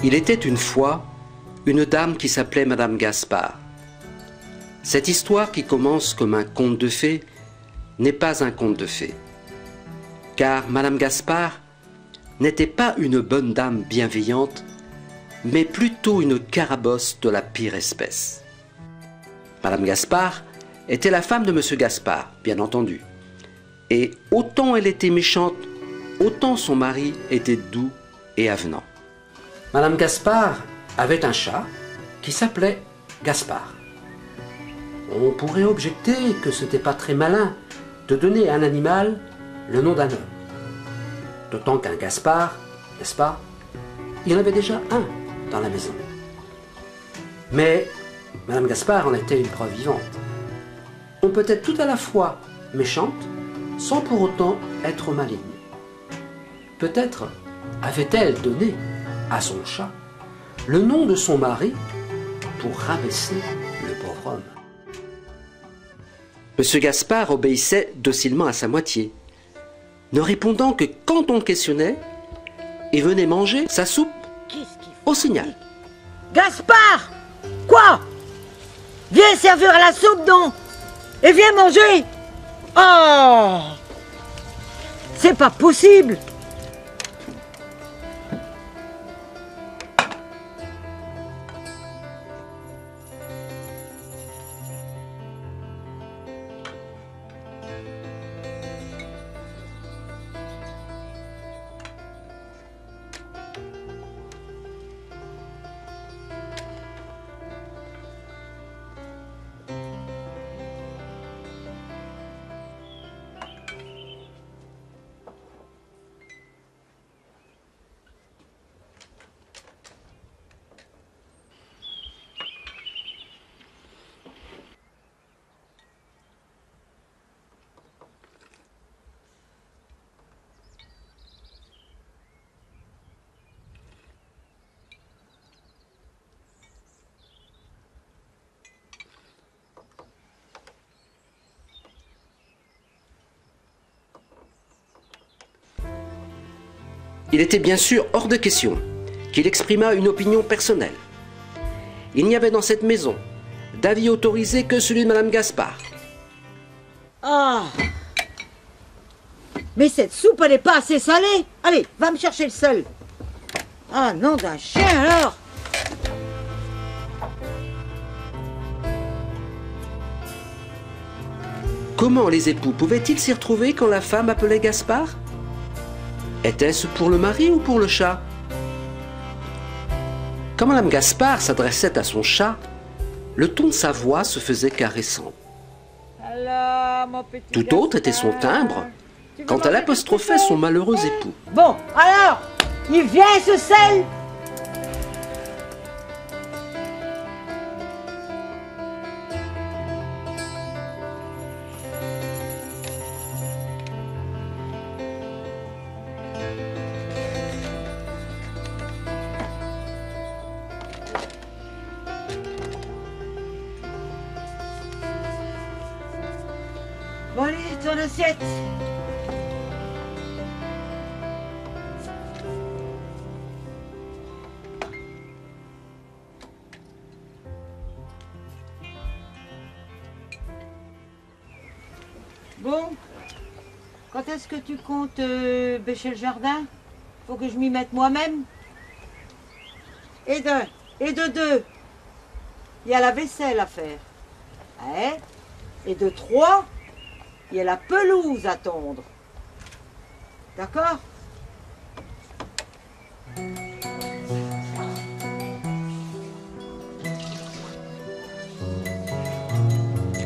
Il était une fois une dame qui s'appelait Madame Gaspard. Cette histoire qui commence comme un conte de fées n'est pas un conte de fées. Car Madame Gaspard n'était pas une bonne dame bienveillante, mais plutôt une carabosse de la pire espèce. Madame Gaspard était la femme de Monsieur Gaspard, bien entendu. Et autant elle était méchante, autant son mari était doux et avenant. Madame Gaspard avait un chat qui s'appelait Gaspard. On pourrait objecter que ce n'était pas très malin de donner à un animal le nom d'un homme. D'autant qu'un Gaspard, n'est-ce pas, il y en avait déjà un dans la maison. Mais Madame Gaspard en était une preuve vivante. On peut être tout à la fois méchante sans pour autant être maligne. Peut-être avait-elle donné à son chat le nom de son mari pour rabaisser le pauvre homme. Monsieur Gaspard obéissait docilement à sa moitié, ne répondant que quand on le questionnait, et venait manger sa soupe au signal. Gaspard! Quoi? Viens servir la soupe, donc! Et viens manger! Oh! C'est pas possible! Il était bien sûr hors de question qu'il exprimât une opinion personnelle. Il n'y avait dans cette maison d'avis autorisé que celui de Madame Gaspard. Ah! Mais cette soupe, elle n'est pas assez salée. Allez, va me chercher le sel. Ah, nom d'un chien, alors! Comment les époux pouvaient-ils s'y retrouver quand la femme appelait Gaspard? Était-ce pour le mari ou pour le chat? Quand Madame Gaspard s'adressait à son chat, le ton de sa voix se faisait caressant. Alors, mon petit Tout autre était son timbre quand elle apostrophait son malheureux époux. Bon, alors, il vient ce sel? Bon, allez, ton assiette. Bon, quand est-ce que tu comptes bêcher le jardin? Faut que je m'y mette moi-même. Et de deux, il y a la vaisselle à faire. Ouais. Et de trois, il y a la pelouse à tondre. D'accord?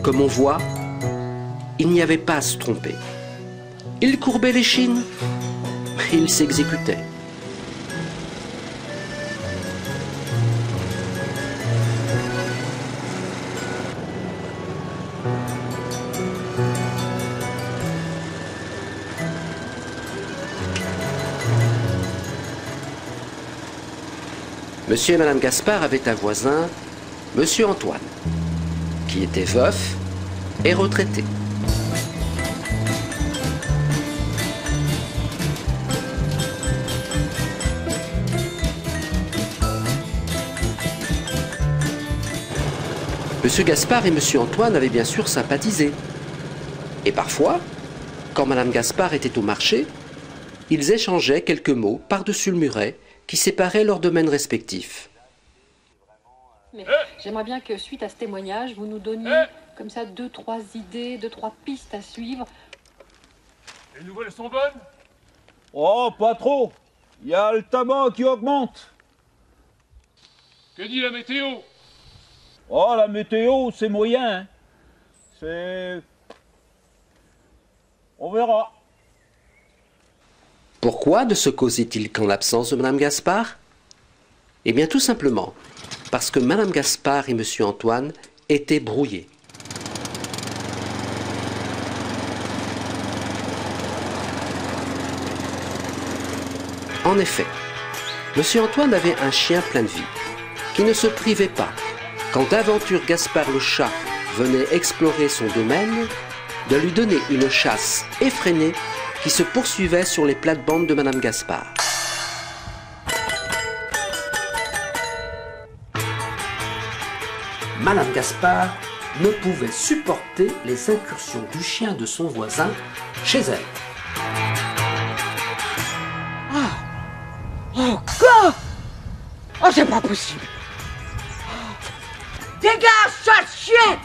Comme on voit, il n'y avait pas à se tromper. Il courbait l'échine, mais il s'exécutait. Monsieur et Madame Gaspard avaient un voisin, Monsieur Antoine, qui était veuf et retraité. Monsieur Gaspard et Monsieur Antoine avaient bien sûr sympathisé. Et parfois, quand Madame Gaspard était au marché, ils échangeaient quelques mots par-dessus le muret qui séparait leurs domaines respectifs. Mais j'aimerais bien que, suite à ce témoignage, vous nous donniez comme ça 2-3 idées, 2-3 pistes à suivre. Les nouvelles sont bonnes? Oh, pas trop. Il y a le tabac qui augmente. Que dit la météo? Oh, la météo, c'est moyen. Hein. C'est... On verra. Pourquoi ne se causait-il qu'en l'absence de Madame Gaspard? Eh bien tout simplement parce que Madame Gaspard et Monsieur Antoine étaient brouillés. En effet, Monsieur Antoine avait un chien plein de vie, qui ne se privait pas, quand d'aventure Gaspard le chat venait explorer son domaine, de lui donner une chasse effrénée qui se poursuivait sur les plates-bandes de Madame Gaspard. Madame Gaspard ne pouvait supporter les incursions du chien de son voisin chez elle. Encore? Oh, c'est pas possible. Dégage, sale chien!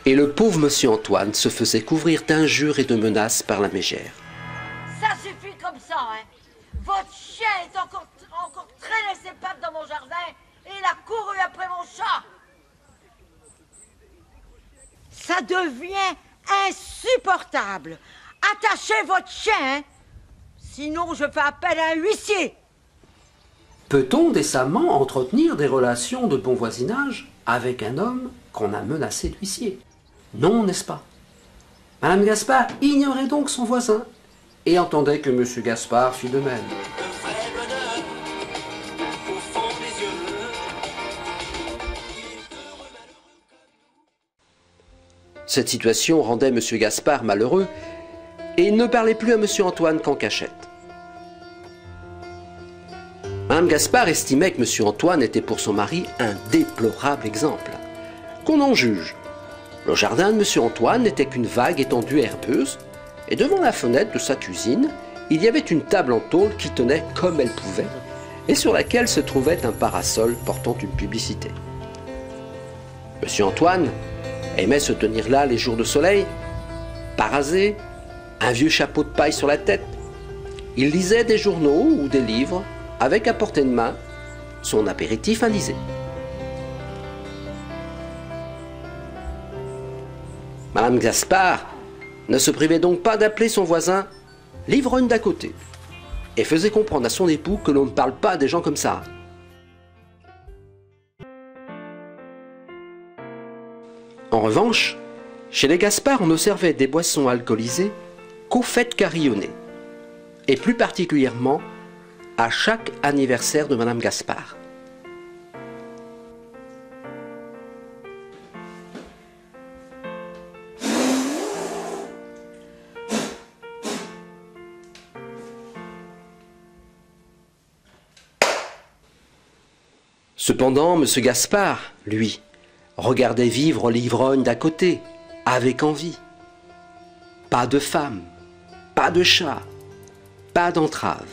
Et le pauvre Monsieur Antoine se faisait couvrir d'injures et de menaces par la mégère. Ça suffit comme ça, hein. Votre chien est encore traîné ses pattes dans mon jardin et il a couru après mon chat. Ça devient insupportable. Attachez votre chien, hein. Sinon je fais appel à un huissier. Peut-on décemment entretenir des relations de bon voisinage avec un homme qu'on a menacé d'huissier? Non, n'est-ce pas? Madame Gaspard ignorait donc son voisin et entendait que Monsieur Gaspard fit de même. Cette situation rendait Monsieur Gaspard malheureux et il ne parlait plus à Monsieur Antoine qu'en cachette. Madame Gaspard estimait que Monsieur Antoine était pour son mari un déplorable exemple. Qu'on en juge. Le jardin de Monsieur Antoine n'était qu'une vague étendue herbeuse, et devant la fenêtre de sa cuisine, il y avait une table en tôle qui tenait comme elle pouvait, et sur laquelle se trouvait un parasol portant une publicité. Monsieur Antoine aimait se tenir là les jours de soleil, pas rasé, un vieux chapeau de paille sur la tête. Il lisait des journaux ou des livres, avec à portée de main son apéritif anisé. Madame Gaspard ne se privait donc pas d'appeler son voisin l'ivrogne d'à côté et faisait comprendre à son époux que l'on ne parle pas des gens comme ça. En revanche, chez les Gaspard, on ne servait des boissons alcoolisées qu'aux fêtes carillonnées, et plus particulièrement à chaque anniversaire de Madame Gaspard. Cependant, M. Gaspard, lui, regardait vivre l'ivrogne d'à côté, avec envie. Pas de femme, pas de chat, pas d'entrave.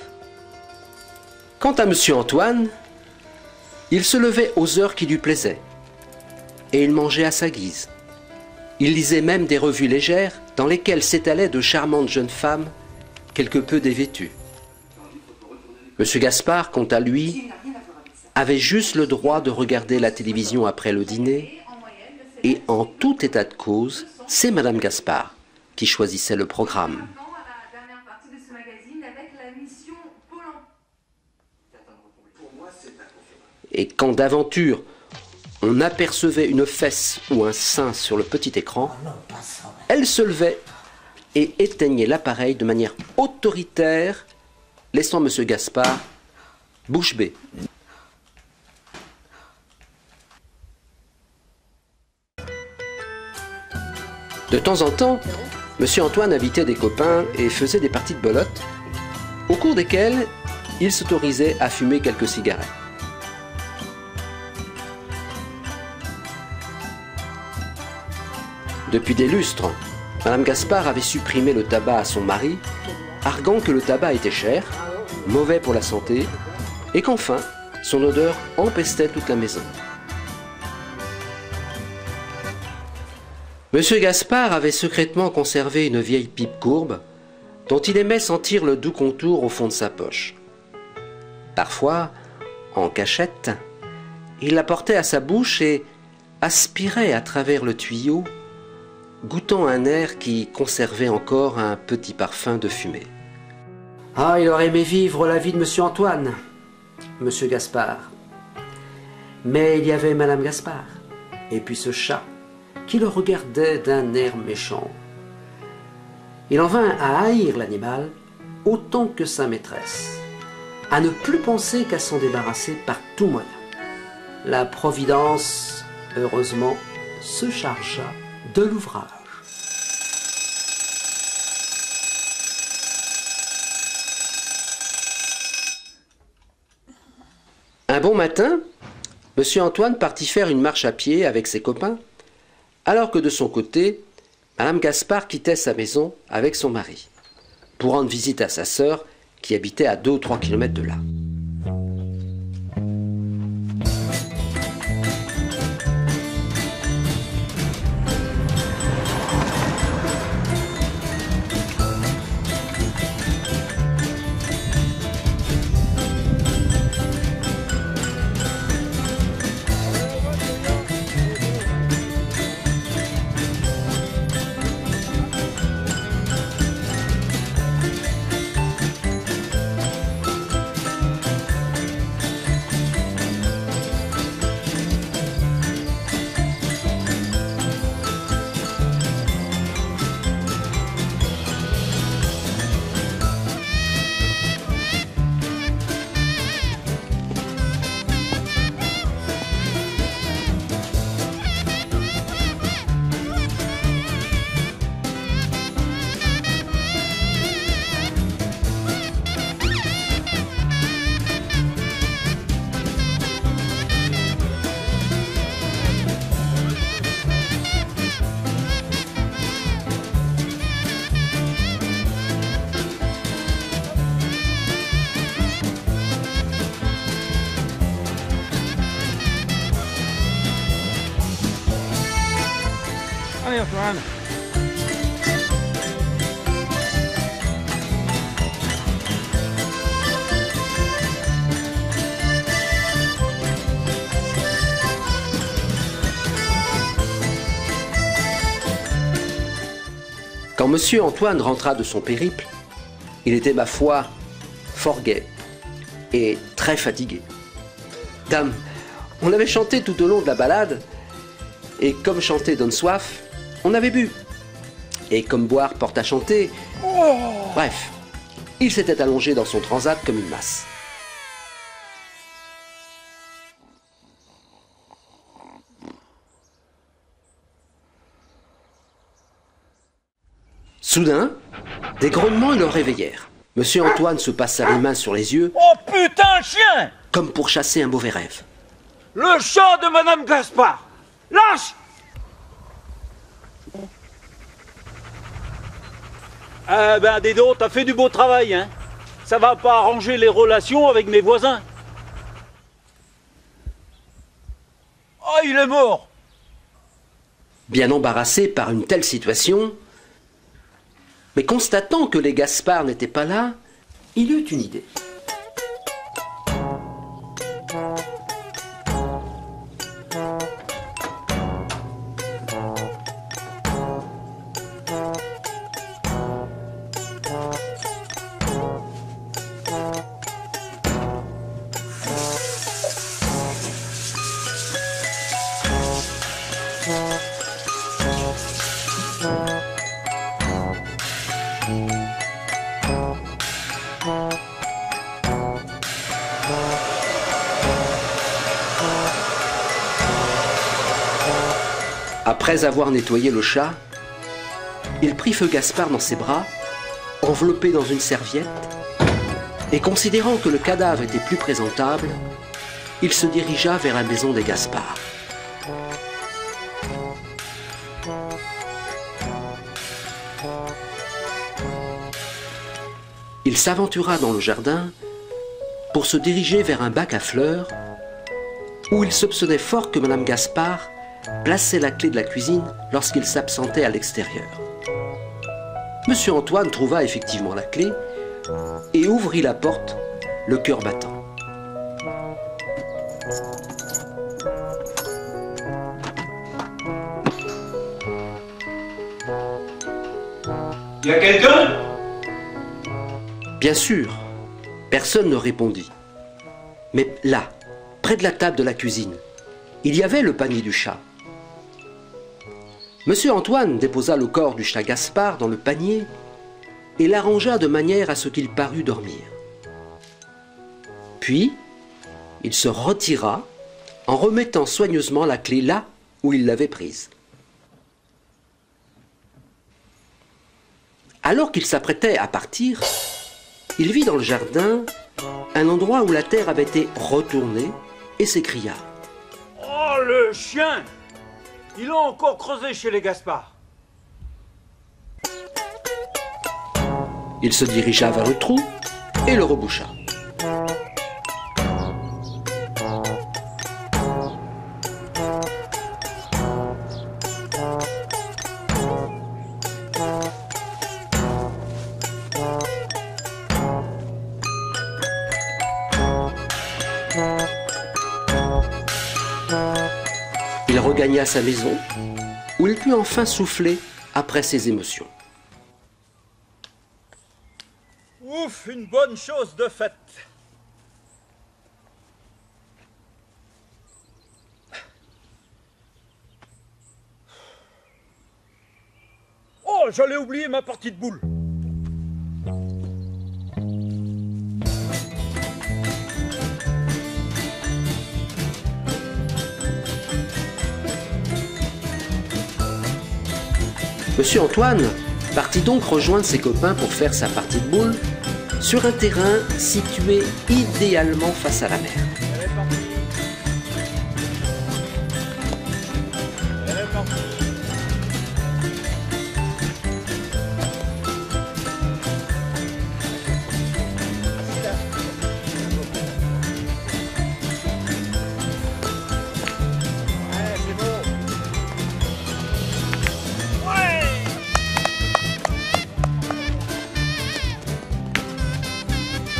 Quant à M. Antoine, il se levait aux heures qui lui plaisaient, et il mangeait à sa guise. Il lisait même des revues légères dans lesquelles s'étalaient de charmantes jeunes femmes, quelque peu dévêtues. M. Gaspard, quant à lui, avait juste le droit de regarder la télévision après le dîner, et en tout état de cause, c'est Madame Gaspard qui choisissait le programme. Et quand d'aventure on apercevait une fesse ou un sein sur le petit écran, elle se levait et éteignait l'appareil de manière autoritaire, laissant M. Gaspard bouche bée. De temps en temps, M. Antoine invitait des copains et faisait des parties de belote, au cours desquelles il s'autorisait à fumer quelques cigarettes. Depuis des lustres, Madame Gaspard avait supprimé le tabac à son mari, arguant que le tabac était cher, mauvais pour la santé, et qu'enfin, son odeur empestait toute la maison. Monsieur Gaspard avait secrètement conservé une vieille pipe courbe dont il aimait sentir le doux contour au fond de sa poche. Parfois, en cachette, il la portait à sa bouche et aspirait à travers le tuyau, goûtant un air qui conservait encore un petit parfum de fumée. Ah, il aurait aimé vivre la vie de Monsieur Antoine, Monsieur Gaspard. Mais il y avait Madame Gaspard, et puis ce chat, qui le regardait d'un air méchant. Il en vint à haïr l'animal autant que sa maîtresse, à ne plus penser qu'à s'en débarrasser par tout moyen. La Providence, heureusement, se chargea de l'ouvrage. Un bon matin, Monsieur Antoine partit faire une marche à pied avec ses copains, alors que de son côté, Madame Gaspard quittait sa maison avec son mari, pour rendre visite à sa sœur qui habitait à 2 ou 3 kilomètres de là. Allez, Antoine. Quand Monsieur Antoine rentra de son périple, il était, ma foi, fort gai et très fatigué. Dame, on avait chanté tout au long de la balade, et comme chanter donne soif, on avait bu. Et comme boire porte à chanter, bref, il s'était allongé dans son transat comme une masse. Soudain, des grognements le réveillèrent. Monsieur Antoine se passa les mains sur les yeux. Oh putain, chien! Comme pour chasser un mauvais rêve. Le chat de Madame Gaspard! Lâche! Ah ben, dis donc, t'as fait du beau travail, hein? Ça va pas arranger les relations avec mes voisins. Oh, il est mort! Bien embarrassé par une telle situation, mais constatant que les Gaspard n'étaient pas là, il eut une idée. Après avoir nettoyé le chat, il prit feu Gaspard dans ses bras, enveloppé dans une serviette, et considérant que le cadavre était plus présentable, il se dirigea vers la maison des Gaspard. Il s'aventura dans le jardin pour se diriger vers un bac à fleurs où il soupçonnait fort que Madame Gaspard plaçait la clé de la cuisine lorsqu'il s'absentait à l'extérieur. Monsieur Antoine trouva effectivement la clé et ouvrit la porte, le cœur battant. Y a quelqu'un? Bien sûr, personne ne répondit. Mais là, près de la table de la cuisine, il y avait le panier du chat. Monsieur Antoine déposa le corps du chat Gaspard dans le panier et l'arrangea de manière à ce qu'il parût dormir. Puis, il se retira en remettant soigneusement la clé là où il l'avait prise. Alors qu'il s'apprêtait à partir, il vit dans le jardin un endroit où la terre avait été retournée et s'écria: « Oh, le chien! Il a encore creusé chez les Gaspard. » Il se dirigea vers le trou et le reboucha. Il regagna sa maison, où il put enfin souffler après ses émotions. Ouf, une bonne chose de faite. Oh, j'allais oublier ma partie de boules. Monsieur Antoine partit donc rejoindre ses copains pour faire sa partie de boules sur un terrain situé idéalement face à la mer. Elle est partie. Elle est partie. Ouais, c'est bon.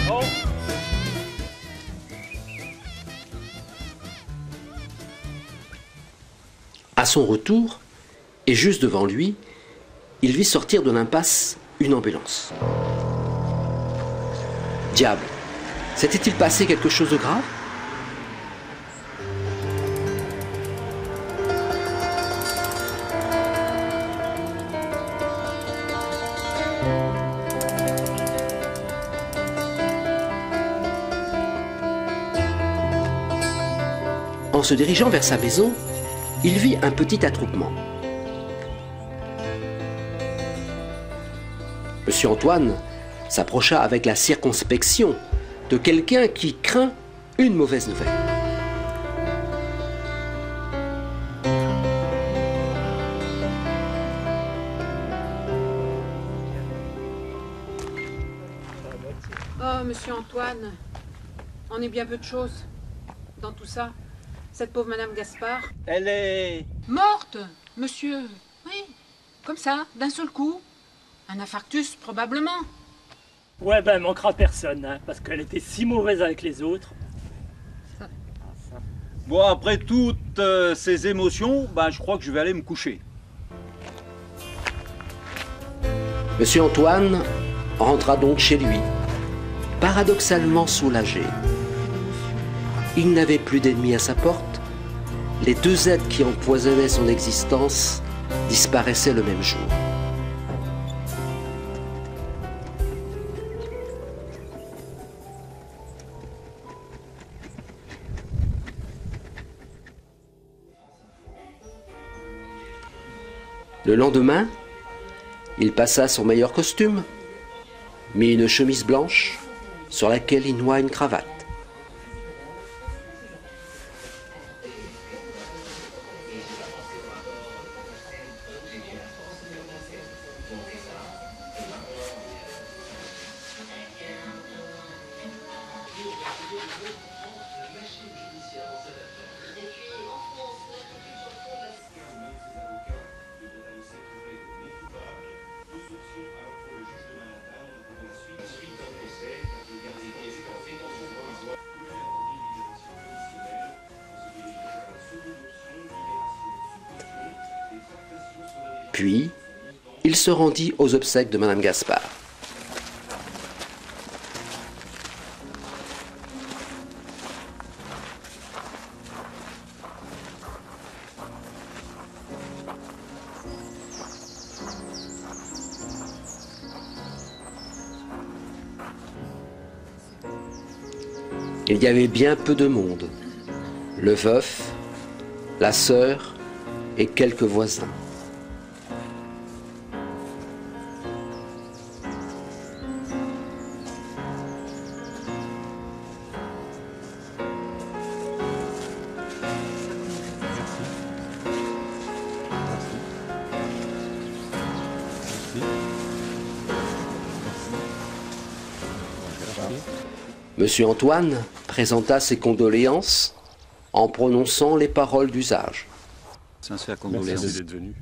Oh. À son retour, et juste devant lui, il vit sortir de l'impasse une ambulance. Diable, s'était-il passé quelque chose de grave? En se dirigeant vers sa maison, il vit un petit attroupement. Monsieur Antoine s'approcha avec la circonspection de quelqu'un qui craint une mauvaise nouvelle. Oh, monsieur Antoine, on est bien peu de choses dans tout ça. Cette pauvre Madame Gaspard. Elle est... Morte, monsieur. Oui, comme ça, d'un seul coup. Un infarctus, probablement. Ouais, ben, manquera personne, hein, parce qu'elle était si mauvaise avec les autres. Bon, après toutes ces émotions, ben, je crois que je vais aller me coucher. Monsieur Antoine rentra donc chez lui, paradoxalement soulagé. Il n'avait plus d'ennemis à sa porte. Les deux êtres qui empoisonnaient son existence disparaissaient le même jour. Le lendemain, il passa son meilleur costume, mit une chemise blanche sur laquelle il noua une cravate. Puis, il se rendit aux obsèques de Madame Gaspard. Il y avait bien peu de monde. Le veuf, la sœur et quelques voisins. Monsieur Antoine présenta ses condoléances en prononçant les paroles d'usage. Sincère condoléances. Merci d'être venu.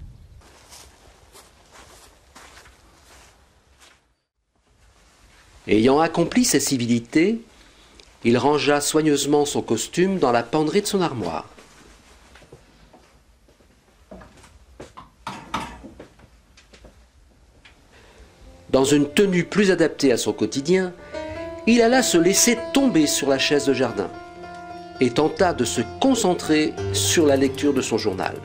Ayant accompli ses civilités, il rangea soigneusement son costume dans la penderie de son armoire. Dans une tenue plus adaptée à son quotidien, il alla se laisser tomber sur la chaise de jardin et tenta de se concentrer sur la lecture de son journal.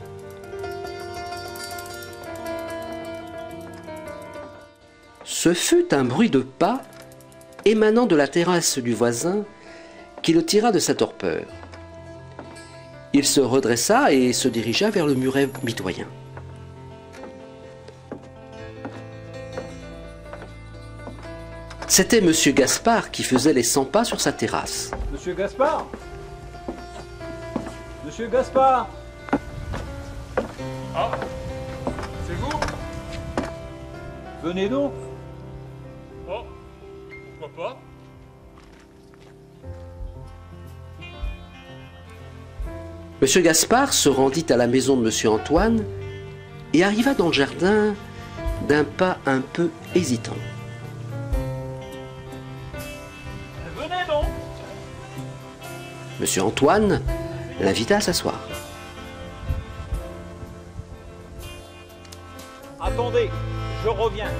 Ce fut un bruit de pas émanant de la terrasse du voisin qui le tira de sa torpeur. Il se redressa et se dirigea vers le muret mitoyen. C'était Monsieur Gaspard qui faisait les 100 pas sur sa terrasse. Monsieur Gaspard? Monsieur Gaspard? Ah, c'est vous? Venez donc. Oh, pourquoi pas? Monsieur Gaspard se rendit à la maison de Monsieur Antoine et arriva dans le jardin d'un pas un peu hésitant. Venez donc. Monsieur Antoine l'invita à s'asseoir. Attendez, je reviens.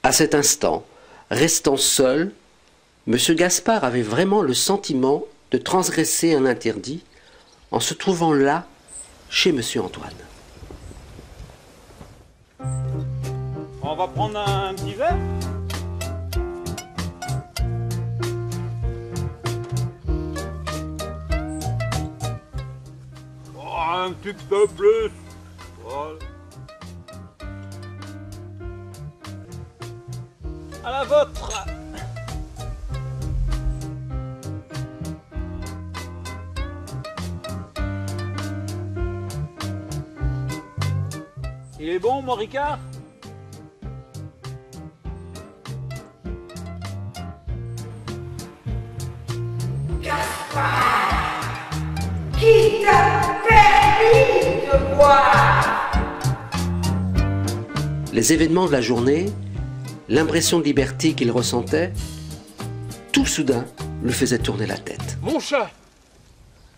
À cet instant, restant seul, Monsieur Gaspard avait vraiment le sentiment de transgresser un interdit en se trouvant là, chez Monsieur Antoine. On va prendre un petit verre. Oh, un petit peu plus. Voilà. À la vôtre. Il est bon, mon Ricard? Qui t'a permis de boire? Les événements de la journée, l'impression de liberté qu'il ressentait, tout soudain lui faisait tourner la tête. Mon chat!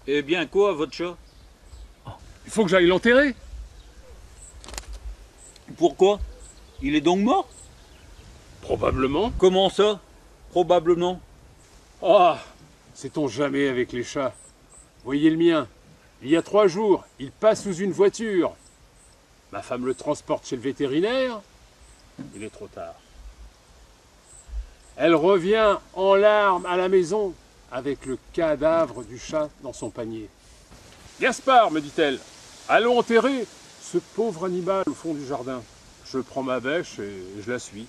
Eh bien quoi, votre chat? Il faut que j'aille l'enterrer. Pourquoi? Il est donc mort? Probablement. Comment ça? Probablement. Ah, sait-on jamais avec les chats. Voyez le mien. Il y a 3 jours, il passe sous une voiture. Ma femme le transporte chez le vétérinaire. Il est trop tard. Elle revient en larmes à la maison avec le cadavre du chat dans son panier. Gaspard, me dit-elle, allons enterrer ce pauvre animal au fond du jardin. Je prends ma bêche et je la suis.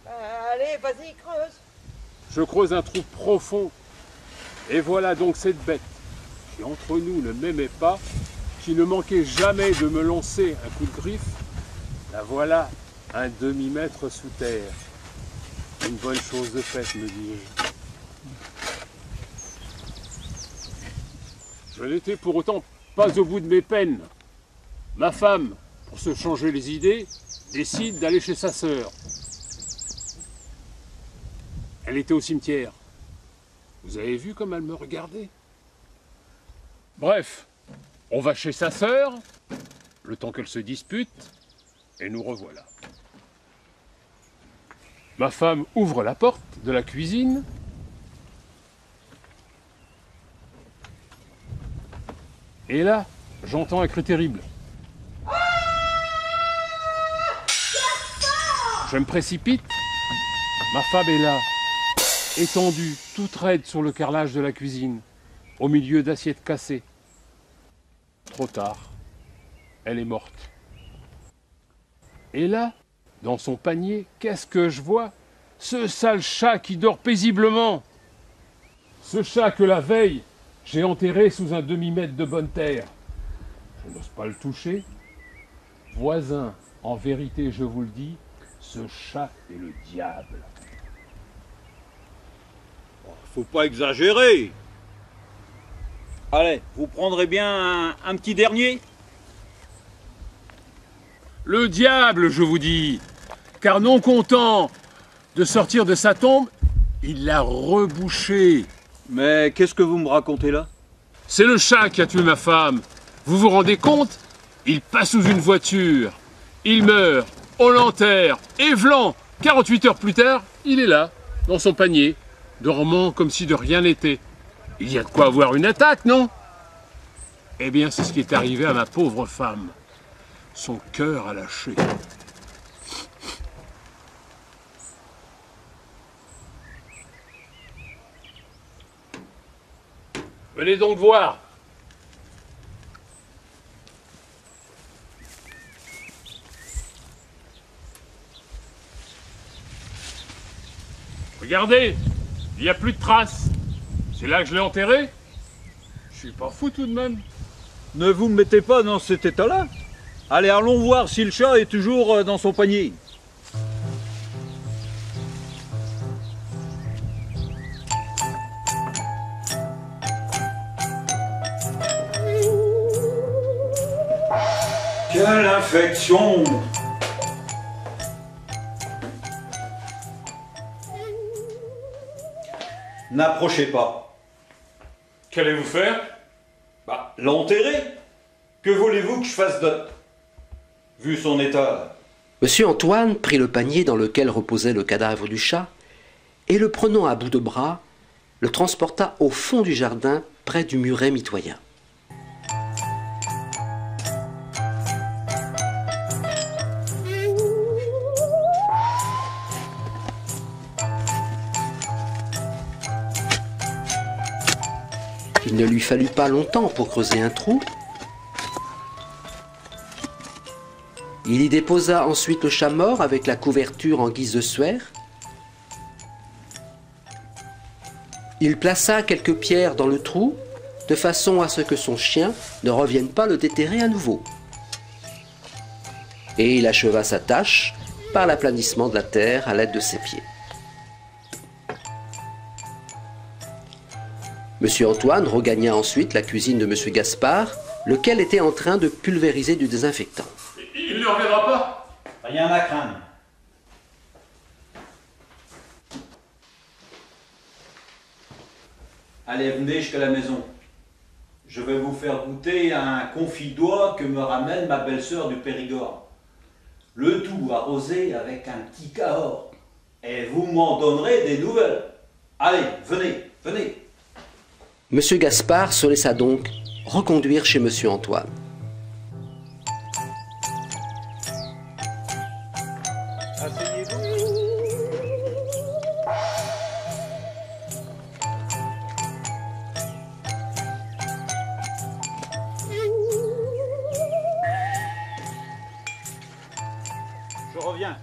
Allez, vas-y, creuse. Je creuse un trou profond. Et voilà donc cette bête qui entre nous ne m'aimait pas, qui ne manquait jamais de me lancer un coup de griffe. La voilà un demi-mètre sous terre. Une bonne chose de faite, me dis-je. Je n'étais pour autant pas au bout de mes peines. Ma femme, pour se changer les idées, décide d'aller chez sa sœur. Elle était au cimetière. Vous avez vu comme elle me regardait? Bref, on va chez sa sœur, le temps qu'elle se dispute, et nous revoilà. Ma femme ouvre la porte de la cuisine. Et là, j'entends un cri terrible. Je me précipite. Ma femme est là, étendue, toute raide sur le carrelage de la cuisine, au milieu d'assiettes cassées. Trop tard, elle est morte. Et là, dans son panier, qu'est-ce que je vois? Ce sale chat qui dort paisiblement. Ce chat que la veille, j'ai enterré sous un demi-mètre de bonne terre. Je n'ose pas le toucher. Voisin, en vérité, je vous le dis, ce chat est le diable. Faut pas exagérer. Allez, vous prendrez bien un petit dernier? Le diable, je vous dis, car non content de sortir de sa tombe, il l'a rebouché. Mais qu'est-ce que vous me racontez là? C'est le chat qui a tué ma femme. Vous vous rendez compte? Il passe sous une voiture, il meurt, on l'enterre, et vlan, 48 heures plus tard, il est là, dans son panier, dormant comme si de rien n'était. Il y a de quoi avoir une attaque, non? Eh bien, c'est ce qui est arrivé à ma pauvre femme. Son cœur a lâché. Venez donc voir. Regardez, il n'y a plus de traces. C'est là que je l'ai enterré. Je suis pas fou tout de même. Ne vous mettez pas dans cet état-là. Allez, allons voir si le chat est toujours dans son panier. Quelle infection! N'approchez pas. Qu'allez-vous faire? Bah, l'enterrer. Que voulez-vous que je fasse d'autre? Vu son état. Monsieur Antoine prit le panier dans lequel reposait le cadavre du chat et, le prenant à bout de bras, le transporta au fond du jardin, près du muret mitoyen. Il ne lui fallut pas longtemps pour creuser un trou. Il y déposa ensuite le chat mort avec la couverture en guise de suaire. Il plaça quelques pierres dans le trou, de façon à ce que son chien ne revienne pas le déterrer à nouveau. Et il acheva sa tâche par l'aplanissement de la terre à l'aide de ses pieds. Monsieur Antoine regagna ensuite la cuisine de Monsieur Gaspard, lequel était en train de pulvériser du désinfectant. Il ne reviendra pas? Rien à craindre. Allez, venez jusqu'à la maison. Je vais vous faire goûter un confit d'oie que me ramène ma belle-sœur du Périgord. Le tout arrosé avec un petit cahors. Et vous m'en donnerez des nouvelles. Allez, venez, venez. Monsieur Gaspard se laissa donc reconduire chez Monsieur Antoine. Asseyez-vous. Je reviens.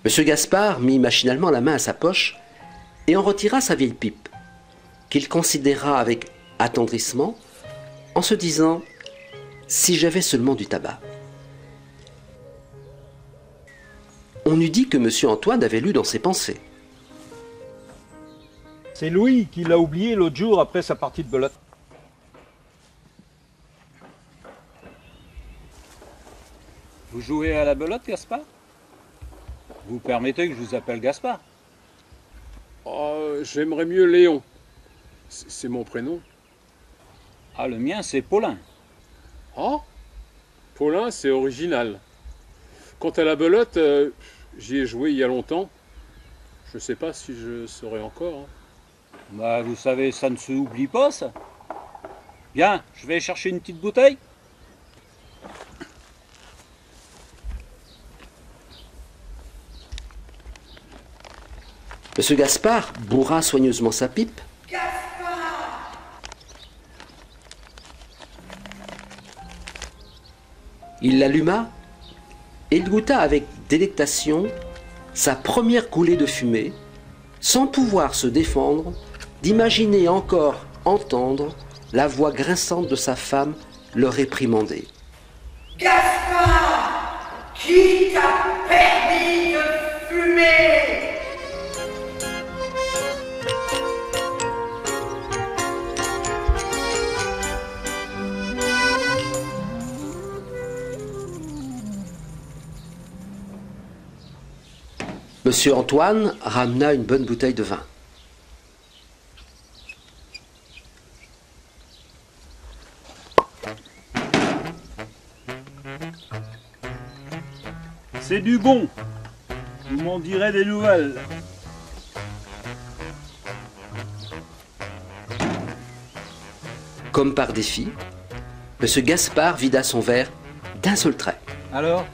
Monsieur Gaspard mit machinalement la main à sa poche et en retira sa vieille pipe, qu'il considéra avec attendrissement, en se disant « Si j'avais seulement du tabac ». On eût dit que Monsieur Antoine avait lu dans ses pensées. C'est Louis qui l'a oublié l'autre jour après sa partie de belote. Vous jouez à la belote, Gaspard? Vous permettez que je vous appelle Gaspard? Oh, j'aimerais mieux Léon. C'est mon prénom. Ah, le mien, c'est Paulin. Oh, Paulin, c'est original. Quant à la belote, j'y ai joué il y a longtemps. Je sais pas si je saurais encore. Hein. Bah, vous savez, ça ne se oublie pas, ça. Bien, je vais chercher une petite bouteille. Monsieur Gaspard bourra soigneusement sa pipe. Il l'alluma et il goûta avec délectation sa première coulée de fumée, sans pouvoir se défendre d'imaginer encore entendre la voix grinçante de sa femme le réprimander. Gaspard, qui t'a permis de fumer? Monsieur Antoine ramena une bonne bouteille de vin. C'est du bon. Vous m'en direz des nouvelles. Comme par défi, Monsieur Gaspard vida son verre d'un seul trait. Alors?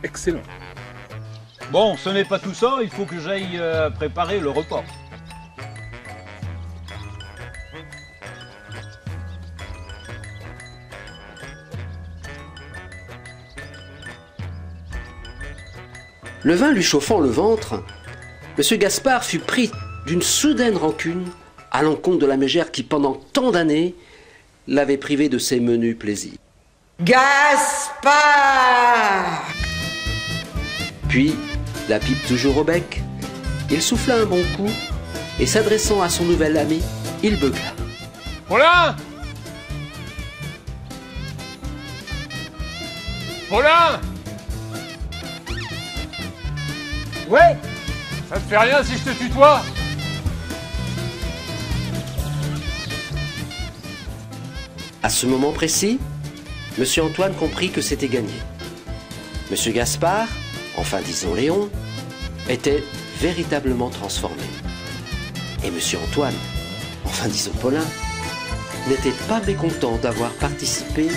Excellent. Bon, ce n'est pas tout ça, il faut que j'aille préparer le repas. Le vin lui chauffant le ventre, Monsieur Gaspard fut pris d'une soudaine rancune à l'encontre de la mégère qui, pendant tant d'années, l'avait privé de ses menus plaisirs. Gaspard! Puis, la pipe toujours au bec, il souffla un bon coup et s'adressant à son nouvel ami, il beugla. Paulin! Paulin! Ouais. Ça te fait rien si je te tutoie? À ce moment précis, Monsieur Antoine comprit que c'était gagné. Monsieur Gaspard, enfin disons Léon, était véritablement transformé. Et Monsieur Antoine, enfin disons Paulin, n'était pas mécontent d'avoir participé,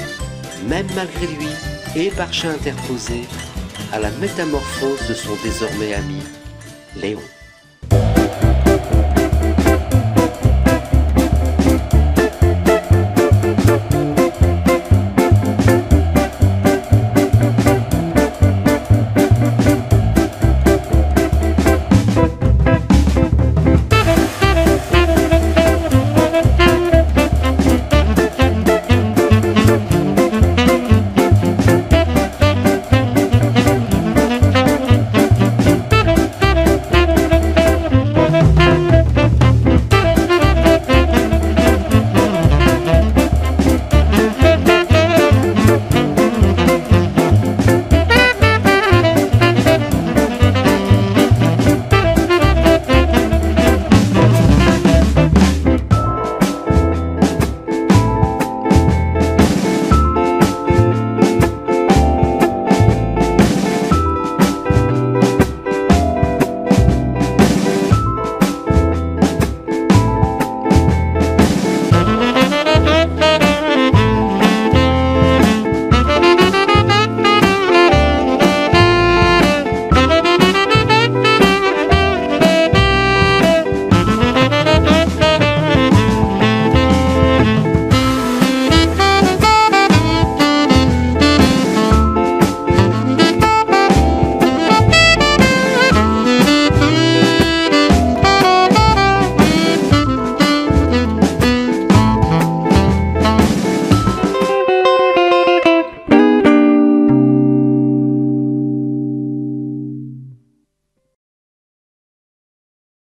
même malgré lui et par chat interposé, à la métamorphose de son désormais ami Léon.